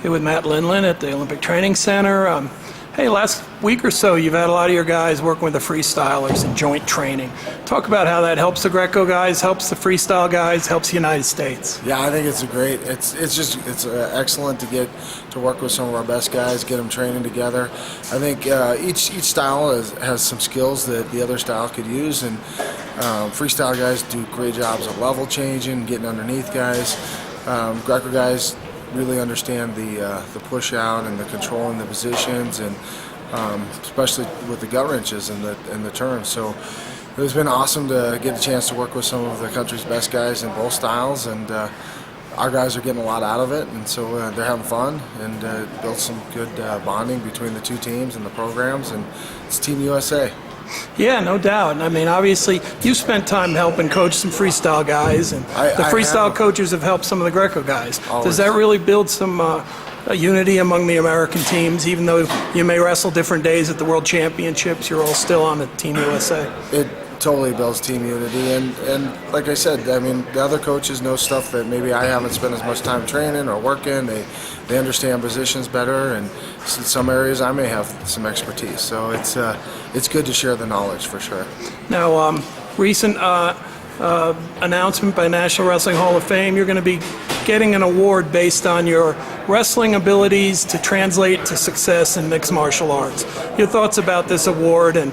Here with Matt Lindland at the Olympic Training Center. Hey, last week or so you've had a lot of your guys working with the freestylers in joint training. Talk about how that helps the Greco guys, helps the freestyle guys, helps the United States. Yeah, I think it's it's excellent to get to work with some of our best guys, get them training together. I think each style has some skills that the other style could use, and freestyle guys do great jobs of level changing, getting underneath guys. Greco guys really understand the push out and the controlling the positions, and especially with the gut wrenches and the turns. So it's been awesome to get a chance to work with some of the country's best guys in both styles, and our guys are getting a lot out of it, and so they're having fun, and built some good bonding between the two teams and the programs, and it's Team USA. Yeah, no doubt. I mean, obviously, you spent time helping coach some freestyle guys, and the freestyle coaches have helped some of the Greco guys. Always. Does that really build some unity among the American teams? Even though you may wrestle different days at the World Championships, you're all still on the Team USA. It totally builds team unity, and like I said, I mean, the other coaches know stuff that maybe I haven't spent as much time training or working. They understand positions better, and in some areas I may have some expertise. So it's good to share the knowledge for sure. Now, recent announcement by National Wrestling Hall of Fame, you're going to be getting an award based on your wrestling abilities to translate to success in mixed martial arts. Your thoughts about this award, and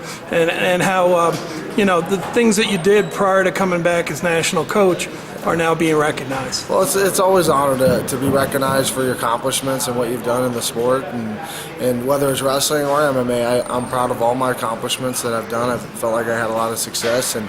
how the things that you did prior to coming back as national coach are now being recognized. Well, it's always an honor to be recognized for your accomplishments and what you've done in the sport, and whether it's wrestling or MMA, I'm proud of all my accomplishments that I've done. I felt like I had a lot of success, and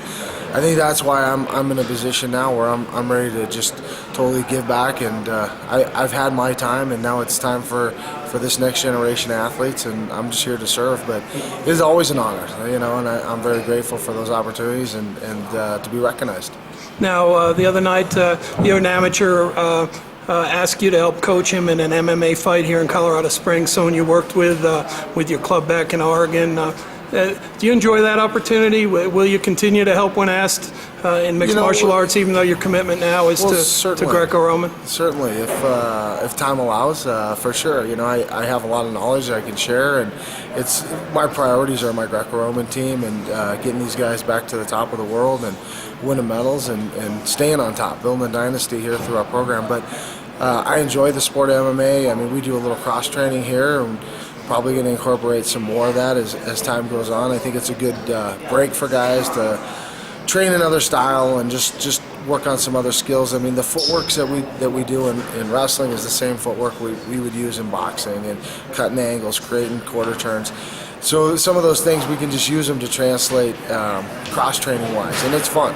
I think that's why I'm in a position now where I'm ready to just totally give back, and I've had my time, and now it's time for this next generation of athletes, and I'm just here to serve. But it is always an honor, and I'm very grateful for those opportunities and to be recognized. Now, the other night, you're an amateur, asked you to help coach him in an MMA fight here in Colorado Springs, someone you worked with your club back in Oregon. Do you enjoy that opportunity? Will you continue to help when asked in mixed martial arts, even though your commitment now is to Greco-Roman? Certainly, if time allows, for sure. I have a lot of knowledge that I can share, and my priorities are my Greco-Roman team and getting these guys back to the top of the world and winning medals and staying on top, building a dynasty here through our program. But I enjoy the sport of MMA. I mean, we do a little cross training here, and probably going to incorporate some more of that as time goes on. I think it's a good break for guys to train another style and just work on some other skills. I mean, the footworks that we do in wrestling is the same footwork we would use in boxing, and cutting angles, creating quarter turns. So some of those things we can just use them to translate cross-training wise, and it's fun.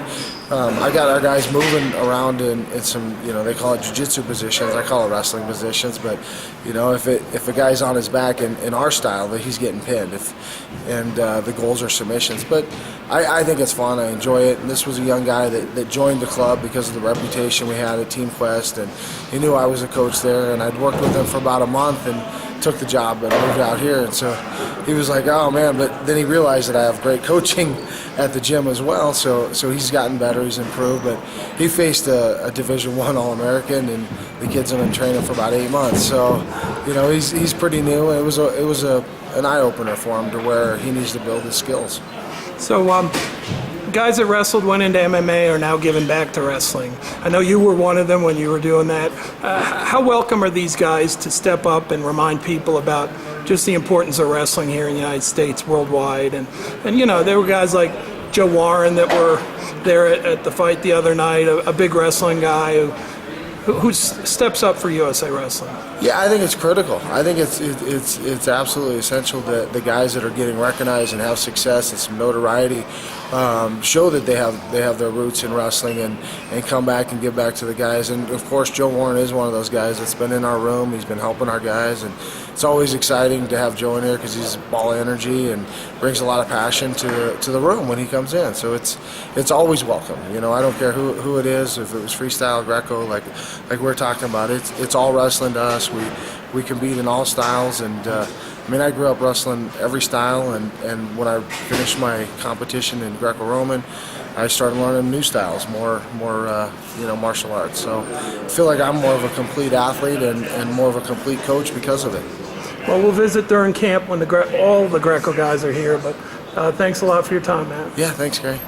I got our guys moving around in some, they call it jiu-jitsu positions. I call it wrestling positions, but if a guy's on his back in our style, that he's getting pinned, the goals are submissions. But I think it's fun. I enjoy it. And this was a young guy that joined the club because of the reputation we had at Team Quest, and he knew I was a coach there, and I'd worked with him for about a month and took the job but moved out here, and so he was like, oh man, but then he realized that I have great coaching at the gym as well, so he's gotten better, he's improved. But he faced a Division I All-American, and the kids have been training for about 8 months, so he's pretty new, and it was an eye-opener for him to where he needs to build his skills. So guys that wrestled, went into MMA, are now giving back to wrestling. I know you were one of them when you were doing that. How welcome are these guys to step up and remind people about just the importance of wrestling here in the United States, worldwide? And there were guys like Joe Warren that were there at the fight the other night, a big wrestling guy who steps up for USA Wrestling. Yeah, I think it's critical. I think it's absolutely essential that the guys that are getting recognized and have success and some notoriety show that they have their roots in wrestling and come back and give back to the guys. And of course, Joe Warren is one of those guys that's been in our room. He's been helping our guys, and it's always exciting to have Joe in here because he's a ball of energy and brings a lot of passion to the room when he comes in. So it's always welcome. I don't care who it is, if it was freestyle, Greco, like we're talking about. It's all wrestling to us. We compete in all styles, and I grew up wrestling every style, and when I finished my competition in Greco-Roman, I started learning new styles, more martial arts. So I feel like I'm more of a complete athlete and more of a complete coach because of it. Well, we'll visit during camp when all the Greco guys are here, but thanks a lot for your time, Matt. Yeah, thanks, Gary.